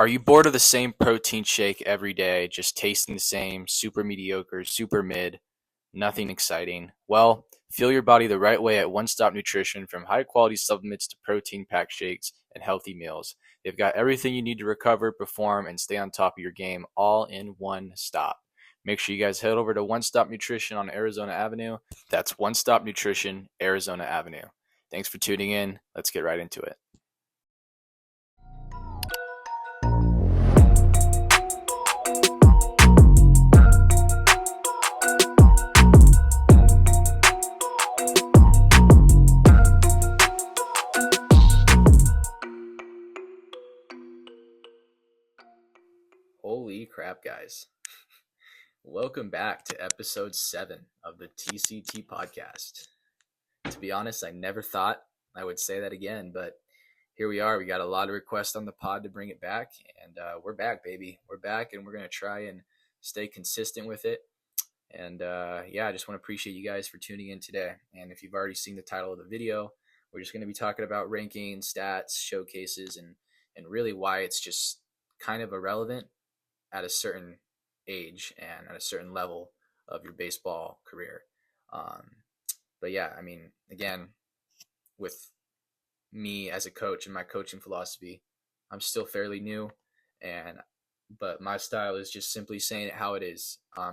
Are you bored of the same protein shake every day, just tasting the same, super mediocre, super mid, nothing exciting? Well, fuel your body the right way at One Stop Nutrition. From high quality supplements to protein packed shakes and healthy meals, they've got everything you need to recover, perform, and stay on top of your game all in one stop. Make sure you guys head over to One Stop Nutrition on Arizona Avenue. That's One Stop Nutrition, Arizona Avenue. Thanks for tuning in. Let's get right into it. Holy crap, guys. Welcome back to episode 7 of the TCT podcast. To be honest, I never thought I would say that again, but here we are. We got a lot of requests on the pod to bring it back, and we're back, baby. We're back, and we're going to try and stay consistent with it. And I just want to appreciate you guys for tuning in today. And if you've already seen the title of the video, we're just going to be talking about rankings, stats, showcases, and really why it's just kind of irrelevant at a certain age and at a certain level of your baseball career. But yeah, I mean, again, with me as a coach and my coaching philosophy, I'm still fairly new, but my style is just simply saying it how it is. I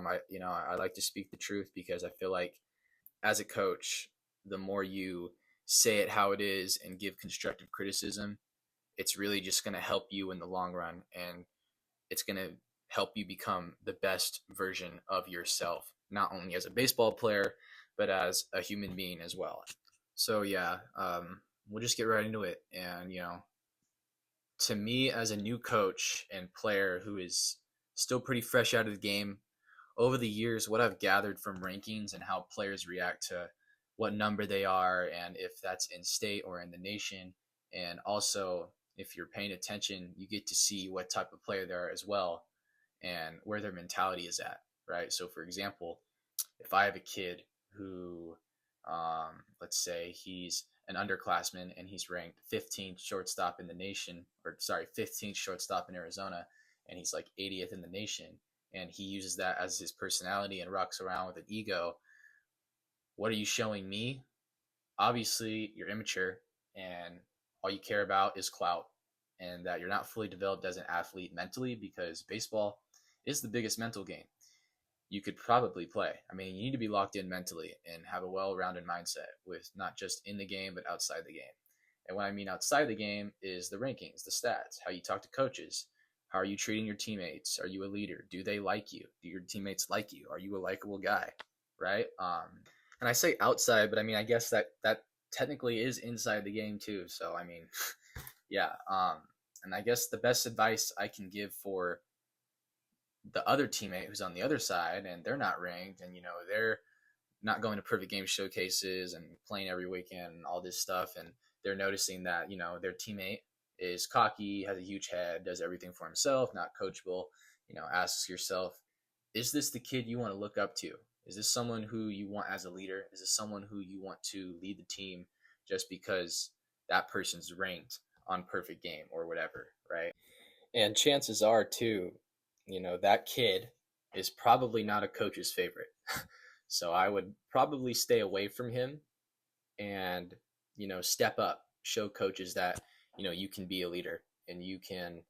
like to speak the truth because I feel like as a coach, the more you say it how it is and give constructive criticism, it's really just going to help you in the long run, and it's going to help you become the best version of yourself, not only as a baseball player, but as a human being as well. So we'll just get right into it. And, to me as a new coach and player who is still pretty fresh out of the game, over the years, what I've gathered from rankings and how players react to what number they are, and if that's in state or in the nation, and also if you're paying attention, you get to see what type of player they are as well, and where their mentality is at, right? So for example, if I have a kid who, let's say he's an underclassman and he's ranked 15th shortstop in the nation, 15th shortstop in Arizona, and he's like 80th in the nation, and he uses that as his personality and rocks around with an ego, what are you showing me? Obviously, you're immature and all you care about is clout, and that you're not fully developed as an athlete mentally, because baseball is the biggest mental game you could probably play. I mean, you need to be locked in mentally and have a well-rounded mindset with not just in the game, but outside the game. And what I mean outside the game is the rankings, the stats, how you talk to coaches. How are you treating your teammates? Are you a leader? Do they like you? Do your teammates like you? Are you a likable guy? Right? And I say outside, but I mean, I guess that technically is inside the game too. So, I mean, yeah. And I guess the best advice I can give for the other teammate who's on the other side and they're not ranked, and they're not going to perfect game showcases and playing every weekend and all this stuff, and they're noticing that their teammate is cocky, has a huge head, does everything for himself, not coachable. Asks yourself, is this the kid you want to look up to? Is this someone who you want as a leader? Is this someone who you want to lead the team just because that person's ranked on perfect game or whatever, right? And chances are too, that kid is probably not a coach's favorite. So I would probably stay away from him and, step up, show coaches that, you can be a leader and you can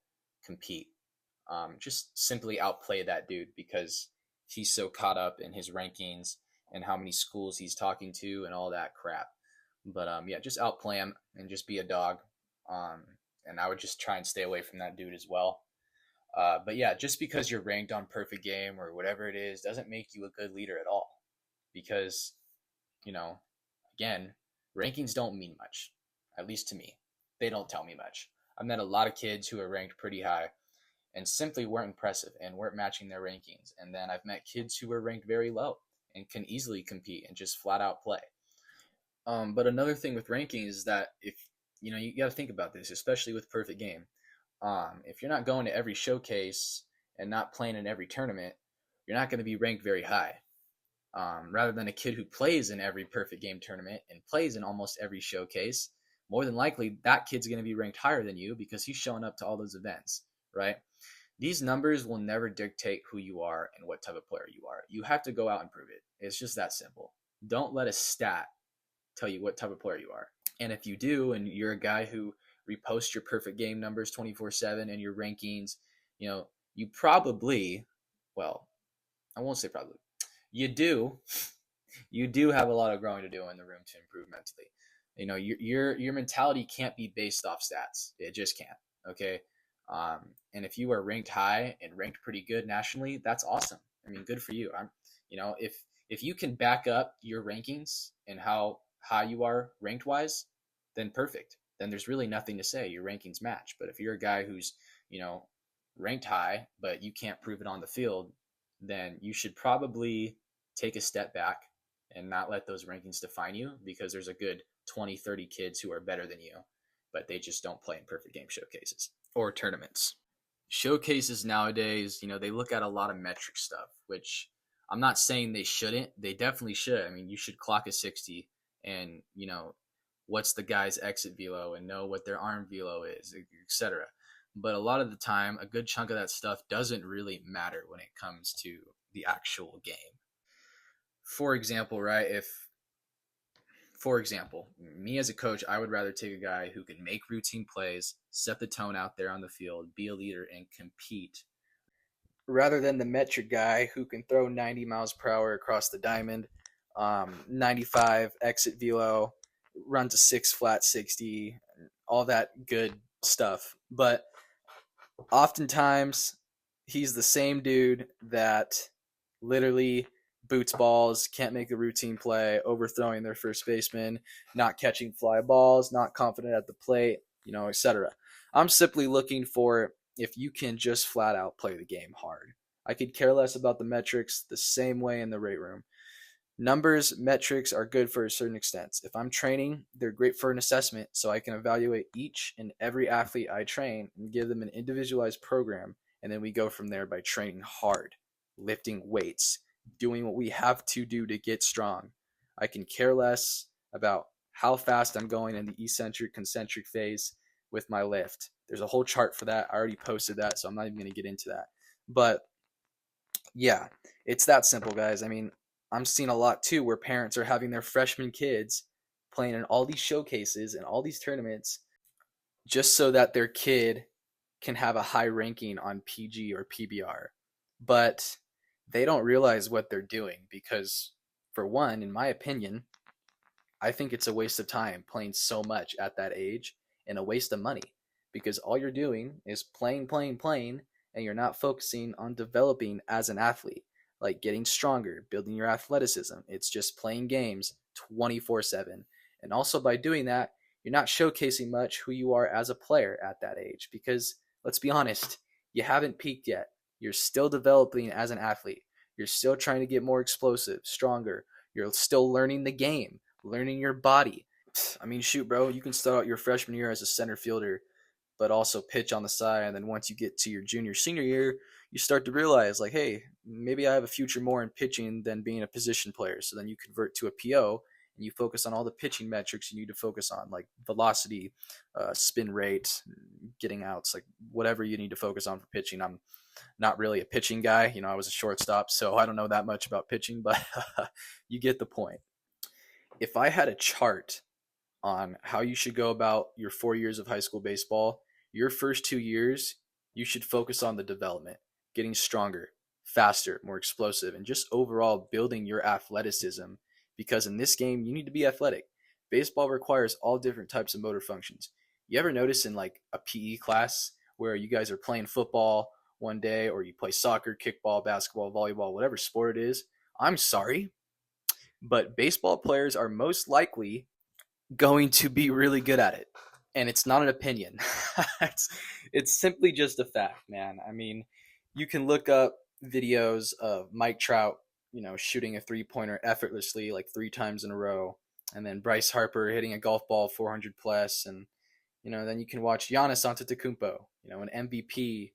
compete. Just simply outplay that dude because he's so caught up in his rankings and how many schools he's talking to and all that crap. But just outplay him and just be a dog. And I would just try and stay away from that dude as well. But yeah, just because you're ranked on perfect game or whatever it is doesn't make you a good leader at all. Because, again, rankings don't mean much, at least to me. They don't tell me much. I've met a lot of kids who are ranked pretty high and simply weren't impressive and weren't matching their rankings. And then I've met kids who were ranked very low and can easily compete and just flat out play. But another thing with rankings is that if, you got to think about this, especially with perfect game. If you're not going to every showcase and not playing in every tournament, you're not going to be ranked very high. Rather than a kid who plays in every perfect game tournament and plays in almost every showcase, more than likely that kid's going to be ranked higher than you because he's showing up to all those events, right? These numbers will never dictate who you are and what type of player you are. You have to go out and prove it. It's just that simple. Don't let a stat tell you what type of player you are. And if you do, and you're a guy who reposts your perfect game numbers 24/7 and your rankings, you probably, well, I won't say probably, you do, you do have a lot of growing to do in the room to improve mentally. Your mentality can't be based off stats. It just can't. Okay. And if you are ranked high and ranked pretty good nationally, that's awesome. I mean, good for you. If you can back up your rankings and how high you are ranked wise, then perfect. Then there's really nothing to say. Your rankings match. But if you're a guy who's, ranked high, but you can't prove it on the field, then you should probably take a step back and not let those rankings define you, because there's a good 20, 30 kids who are better than you, but they just don't play in perfect game showcases or tournaments. Showcases nowadays, they look at a lot of metric stuff, which I'm not saying they shouldn't. They definitely should. I mean, you should clock a 60 and, what's the guy's exit velo and know what their arm velo is, etc. But a lot of the time, a good chunk of that stuff doesn't really matter when it comes to the actual game. For example, right? For example, me as a coach, I would rather take a guy who can make routine plays, set the tone out there on the field, be a leader, and compete, rather than the metric guy who can throw 90 miles per hour across the diamond, 95 exit velo, runs a 6 flat 60, all that good stuff. But oftentimes, he's the same dude that literally boots balls, can't make a routine play, overthrowing their first baseman, not catching fly balls, not confident at the plate, etc. I'm simply looking for if you can just flat out play the game hard. I could care less about the metrics, the same way in the weight room. Numbers, metrics are good for a certain extent. If I'm training, they're great for an assessment, so I can evaluate each and every athlete I train and give them an individualized program, and then we go from there by training hard, lifting weights, doing what we have to do to get strong. I can care less about how fast I'm going in the eccentric, concentric phase with my lift. There's a whole chart for that. I already posted that, so I'm not even going to get into that. But yeah, it's that simple, guys. I mean, I'm seeing a lot too where parents are having their freshman kids playing in all these showcases and all these tournaments just so that their kid can have a high ranking on PG or PBR. But they don't realize what they're doing because, for one, in my opinion, I think it's a waste of time playing so much at that age and a waste of money, because all you're doing is playing, and you're not focusing on developing as an athlete, like getting stronger, building your athleticism. It's just playing games 24/7. And also by doing that, you're not showcasing much who you are as a player at that age, because let's be honest, you haven't peaked yet. You're still developing as an athlete. You're still trying to get more explosive, stronger. You're still learning the game, learning your body. I mean, shoot, bro, you can start out your freshman year as a center fielder, but also pitch on the side. And then once you get to your junior, senior year, you start to realize, like, hey, maybe I have a future more in pitching than being a position player. So then you convert to a PO and you focus on all the pitching metrics you need to focus on, like velocity, spin rate, getting outs, like whatever you need to focus on for pitching. I'm not really a pitching guy. I was a shortstop, so I don't know that much about pitching, but you get the point. If I had a chart on how you should go about your 4 years of high school baseball, your first 2 years, you should focus on the development, getting stronger, faster, more explosive, and just overall building your athleticism, because in this game, you need to be athletic. Baseball requires all different types of motor functions. You ever notice in like a PE class where you guys are playing football one day, or you play soccer, kickball, basketball, volleyball, whatever sport it is? I'm sorry, but baseball players are most likely going to be really good at it. And it's not an opinion. it's simply just a fact, man. I mean, you can look up videos of Mike Trout, shooting a 3-pointer effortlessly like 3 times in a row, and then Bryce Harper hitting a golf ball 400 plus, and then you can watch Giannis Antetokounmpo, an MVP,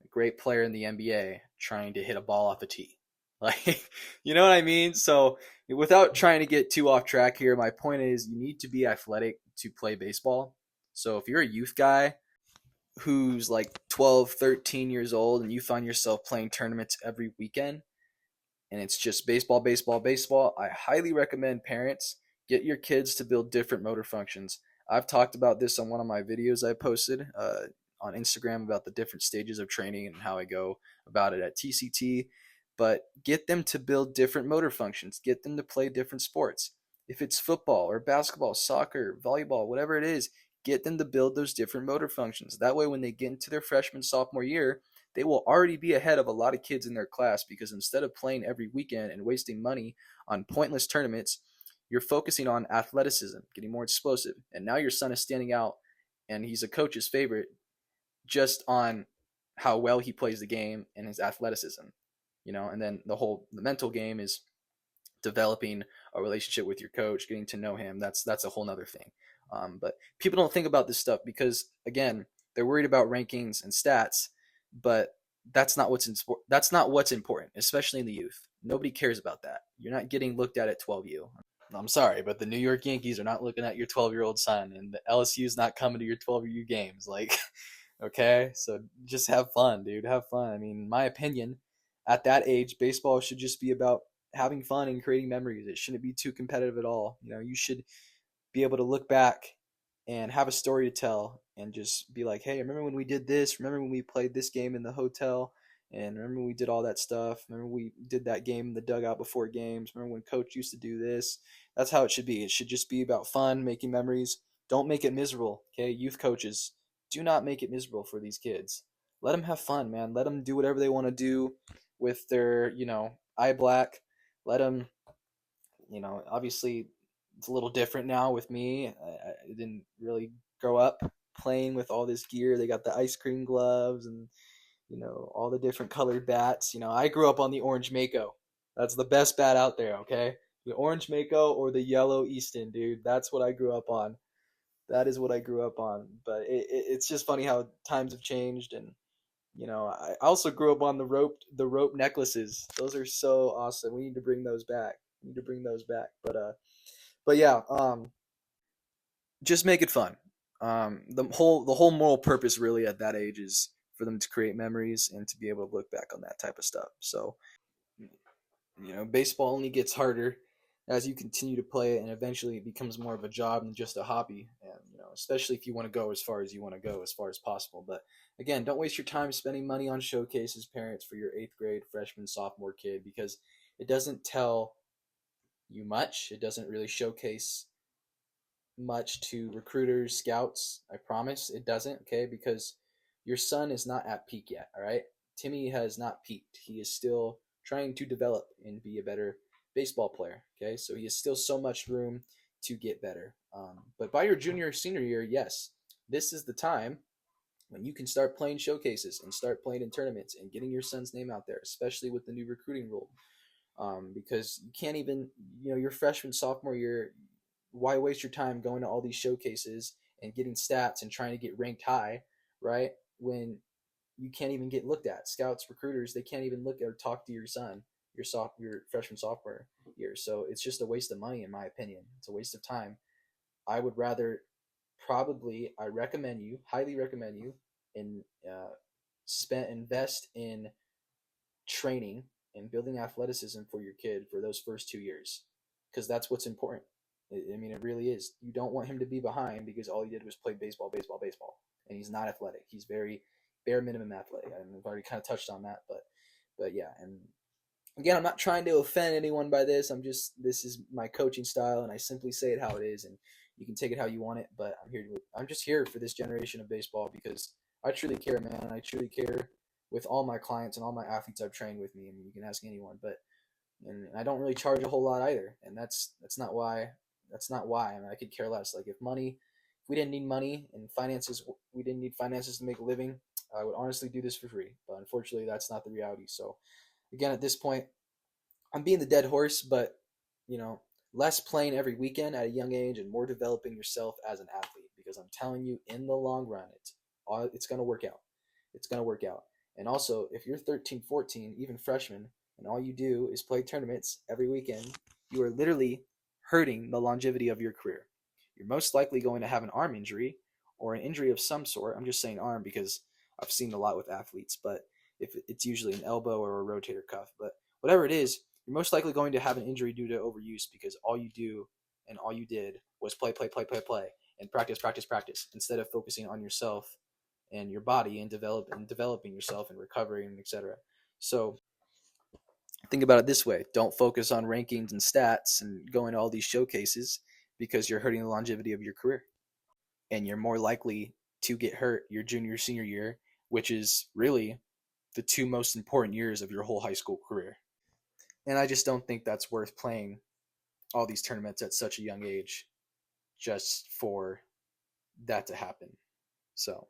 a great player in the NBA, trying to hit a ball off a tee. Like, you know what I mean? So without trying to get too off track here, my point is you need to be athletic to play baseball. So if you're a youth guy, who's like 12, 13 years old and you find yourself playing tournaments every weekend and it's just baseball, baseball, baseball, I highly recommend parents get your kids to build different motor functions. I've talked about this on one of my videos I posted on Instagram about the different stages of training and how I go about it at TCT. But get them to build different motor functions, get them to play different sports. If it's football or basketball, soccer, volleyball, whatever it is, get them to build those different motor functions. That way, when they get into their freshman, sophomore year, they will already be ahead of a lot of kids in their class because instead of playing every weekend and wasting money on pointless tournaments, you're focusing on athleticism, getting more explosive. And now your son is standing out and he's a coach's favorite just on how well he plays the game and his athleticism, and then the mental game is developing a relationship with your coach, getting to know him. That's a whole nother thing. But people don't think about this stuff because again, they're worried about rankings and stats, but that's not what's important, especially in the youth. Nobody cares about that. You're not getting looked at 12U. I'm sorry, but the New York Yankees are not looking at your 12-year-old son, and the LSU is not coming to your 12U games. Like, okay, so just have fun, dude. Have fun. I mean, in my opinion, at that age, baseball should just be about having fun and creating memories. It shouldn't be too competitive at all. You should be able to look back and have a story to tell and just be like, hey, remember when we did this? Remember when we played this game in the hotel? And remember when we did all that stuff? Remember we did that game in the dugout before games? Remember when coach used to do this? That's how it should be. It should just be about fun, making memories. Don't make it miserable, okay? Youth coaches, do not make it miserable for these kids. Let them have fun, man. Let them do whatever they want to do with their, eye black. Let them, obviously it's a little different now with me. I didn't really grow up playing with all this gear. They got the ice cream gloves and all the different colored bats. I grew up on the orange Mako. That's the best bat out there. Okay, the orange Mako or the yellow Easton, dude. That's what I grew up on. That is what I grew up on. But it's just funny how times have changed, and I also grew up on the rope necklaces. Those are so awesome. We need to bring those back. We need to bring those back. But yeah, just make it fun. The whole moral purpose really at that age is for them to create memories and to be able to look back on that type of stuff. So baseball only gets harder as you continue to play it, and eventually it becomes more of a job than just a hobby. And especially if you want to go as far as you want to go, as far as possible. But again, don't waste your time spending money on showcases, parents, for your eighth grade, freshman, sophomore kid, because it doesn't tell you much. It doesn't really showcase much to recruiters, scouts. I promise it doesn't, okay? Because your son is not at peak yet, all right? Timmy has not peaked. He is still trying to develop and be a better baseball player, okay? So he has still so much room to get better. But by your junior or senior year, yes, this is the time when you can start playing showcases and start playing in tournaments and getting your son's name out there, especially with the new recruiting rule. Because you can't even, your freshman, sophomore year, why waste your time going to all these showcases and getting stats and trying to get ranked high, right? When you can't even get looked at. Scouts, recruiters, they can't even look or talk to your son, your freshman, sophomore year. So it's just a waste of money, in my opinion. It's a waste of time. I would rather highly recommend you, and invest in training and building athleticism for your kid for those first 2 years, because that's what's important. I mean, it really is. You don't want him to be behind because all he did was play baseball, baseball, baseball, and he's not athletic. He's very bare minimum athletic. I've already kind of touched on that, but yeah. And again, I'm not trying to offend anyone by this. This is my coaching style, and I simply say it how it is, and you can take it how you want it. But I'm just here for this generation of baseball because I truly care, man. I truly care with all my clients and all my athletes I've trained with me. I mean, you can ask anyone, and I don't really charge a whole lot either, and that's not why. That's not why. I mean, I could care less. Like if we didn't need money and finances, we didn't need finances to make a living, I would honestly do this for free. But unfortunately, that's not the reality. So again, at this point, I'm being the dead horse, but less playing every weekend at a young age and more developing yourself as an athlete. Because I'm telling you, in the long run, it's going to work out. It's going to work out. And also, if you're 13, 14, even freshman, and all you do is play tournaments every weekend, you are literally hurting the longevity of your career. You're most likely going to have an arm injury, or an injury of some sort, I'm just saying arm because I've seen a lot with athletes, but if it's usually an elbow or a rotator cuff, but whatever it is, you're most likely going to have an injury due to overuse because all you do and all you did was play, play, play, play, play, and practice, practice, practice, instead of focusing on yourself and your body and developing yourself and recovering, etc. So think about it this way: don't focus on rankings and stats and going to all these showcases because you're hurting the longevity of your career, and you're more likely to get hurt your junior senior year, which is really the two most important years of your whole high school career. And I just don't think that's worth playing all these tournaments at such a young age just for that to happen. So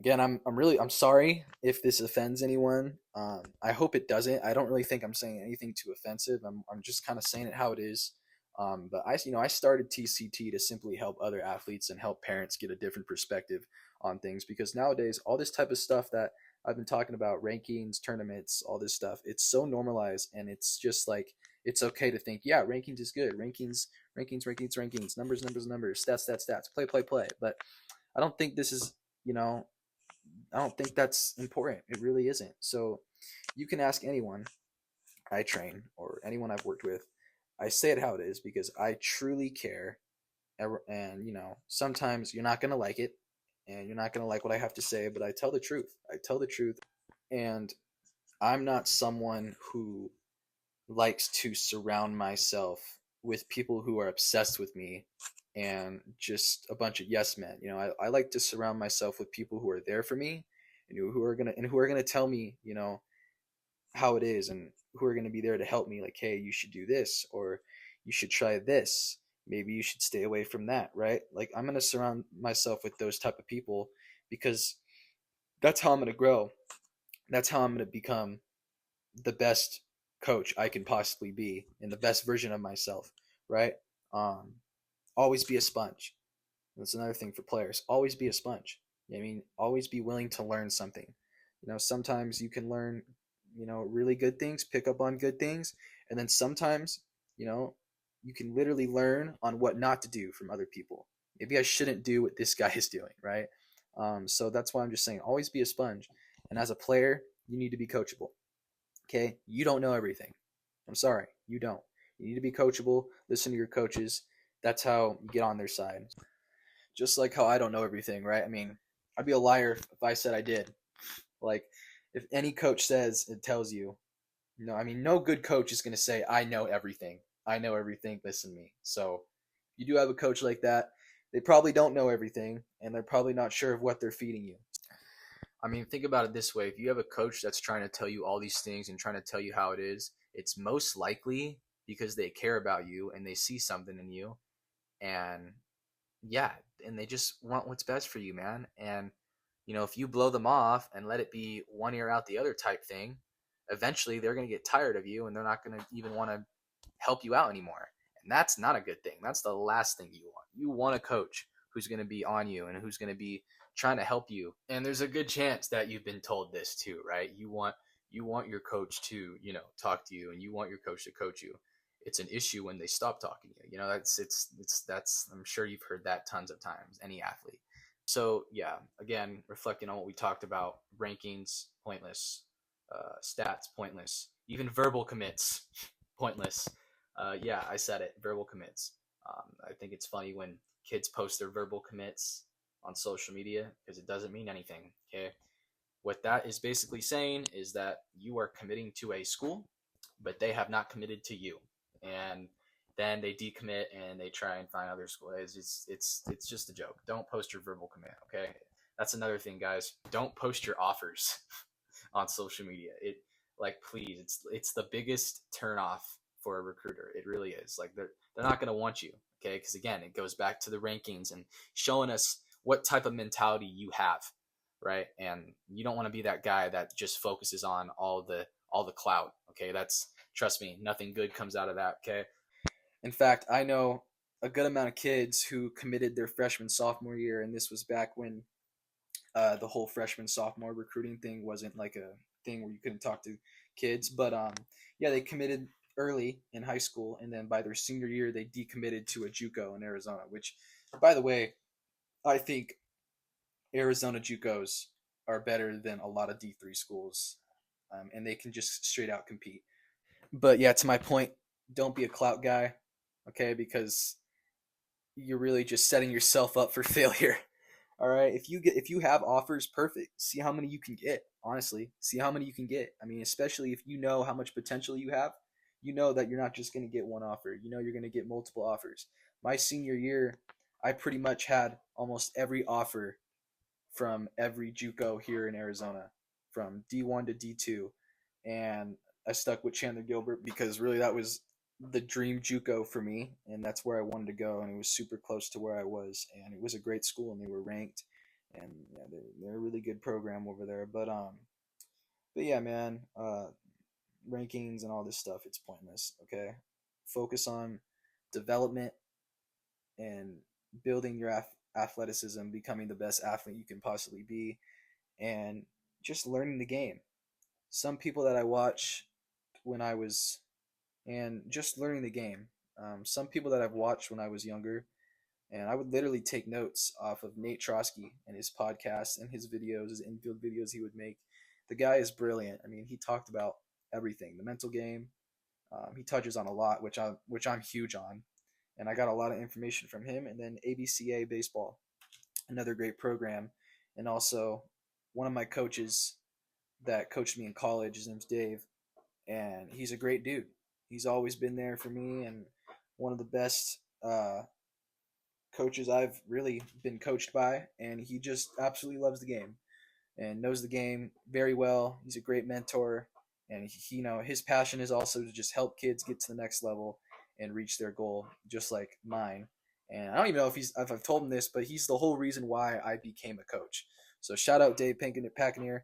again, I'm sorry if this offends anyone. I hope it doesn't. I don't really think I'm saying anything too offensive. I'm just kind of saying it how it is. But I started TCT to simply help other athletes and help parents get a different perspective on things, because nowadays all this type of stuff that I've been talking about, rankings, tournaments, all this stuff, it's so normalized, and it's just like it's okay to think, yeah, rankings is good. Rankings, numbers, stats, play, play, play. But I don't think this is, I don't think that's important. It really isn't. So you can ask anyone I train or anyone I've worked with. I say it how it is because I truly care. And, sometimes you're not going to like it and you're not going to like what I have to say, but I tell the truth. I tell the truth. And I'm not someone who likes to surround myself with people who are obsessed with me and just a bunch of yes men. I like to surround myself with people who are there for me and who are gonna tell me, how it is, and who are gonna be there to help me. Like, hey, you should do this, or you should try this. Maybe you should stay away from that, right? Like, I'm gonna surround myself with those type of people because that's how I'm gonna grow. That's how I'm gonna become the best coach I can possibly be and the best version of myself, right? Um, Always be a sponge. That's another thing for players. Always be a sponge. I mean, always be willing to learn something. Sometimes you can learn, really good things, pick up on good things, and then sometimes, you know, you can literally learn on what not to do from other people. Maybe I shouldn't do what this guy is doing, right? So that's why I'm just saying, always be a sponge. And as a player, you need to be coachable. Okay, you don't know everything. I'm sorry, you don't. You need to be coachable. Listen to your coaches. That's how you get on their side. Just like how I don't know everything, right? I mean, I'd be a liar if I said I did. Like, if any coach says it tells you, I mean, no good coach is going to say, I know everything. I know everything. Listen to me. So, you do have a coach like that. They probably don't know everything, and they're probably not sure of what they're feeding you. I mean, think about it this way. If you have a coach that's trying to tell you all these things and trying to tell you how it is, it's most likely because they care about you and they see something in you. And yeah, and they just want what's best for you, man. And, if you blow them off and let it be one ear out the other type thing, eventually they're going to get tired of you and they're not going to even want to help you out anymore. And that's not a good thing. That's the last thing you want. You want a coach who's going to be on you and who's going to be trying to help you. And there's a good chance that you've been told this too, right? You want your coach to, talk to you, and you want your coach to coach you. It's an issue when they stop talking to you. That's I'm sure you've heard that tons of times, any athlete. So yeah, again, reflecting on what we talked about, rankings, pointless, stats, pointless, even verbal commits, pointless. Yeah, I said it, verbal commits. I think it's funny when kids post their verbal commits on social media because it doesn't mean anything. Okay. What that is basically saying is that you are committing to a school, but they have not committed to you. And then they decommit and they try and find other schools. It's just a joke. Don't post your verbal commit, okay? That's another thing, guys. Don't post your offers on social media. Please, it's the biggest turnoff for a recruiter. It really is. Like, they're not going to want you, okay? Because again, it goes back to the rankings and showing us what type of mentality you have, right? And you don't want to be that guy that just focuses on all the clout, okay? Trust me, nothing good comes out of that, okay? In fact, I know a good amount of kids who committed their freshman sophomore year, and this was back when the whole freshman sophomore recruiting thing wasn't like a thing where you couldn't talk to kids. But yeah, they committed early in high school, and then by their senior year, they decommitted to a JUCO in Arizona. Which, by the way, I think Arizona JUCOs are better than a lot of D3 schools, and they can just straight out compete. But yeah, to my point, don't be a clout guy, okay? Because you're really just setting yourself up for failure. All right, if you have offers, perfect. See how many you can get. Honestly, see how many you can get. I mean, especially if you know how much potential you have, you know that you're not just going to get one offer. You know you're going to get multiple offers. My senior year, I pretty much had almost every offer from every JUCO here in Arizona, from D1 to D2, and I stuck with Chandler Gilbert because really that was the dream JUCO for me, and that's where I wanted to go, and it was super close to where I was, and it was a great school, and they were ranked, and yeah, they're a really good program over there. But yeah, man, rankings and all this stuff, it's pointless. Okay, focus on development and building your athleticism, becoming the best athlete you can possibly be, and just learning the game. Some people that I watch when I was, and just learning the game. Some people that I've watched when I was younger, and I would literally take notes off of Nate Trotsky and his podcasts and his videos, his infield videos he would make. The guy is brilliant. I mean, he talked about everything, the mental game. He touches on a lot, which I'm huge on, and I got a lot of information from him. And then ABCA baseball, another great program, and also one of my coaches that coached me in college. His name's Dave, and he's a great dude. He's always been there for me, and one of the best coaches I've really been coached by. And he just absolutely loves the game and knows the game very well. He's a great mentor, and his passion is also to just help kids get to the next level and reach their goal, just like mine. And I don't even know if I've told him this, but he's the whole reason why I became a coach. So shout out Dave Packanier.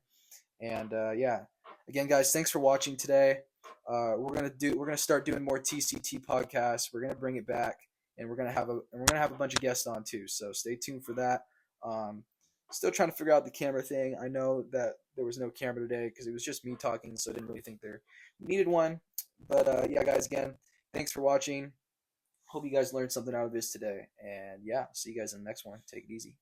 And yeah, again, guys, thanks for watching today. We're gonna start doing more TCT podcasts. We're gonna bring it back, and we're gonna have a bunch of guests on too. So stay tuned for that. Still trying to figure out the camera thing. I know that there was no camera today because it was just me talking, so I didn't really think there needed one. But yeah, guys, again, thanks for watching. Hope you guys learned something out of this today. And yeah, see you guys in the next one. Take it easy.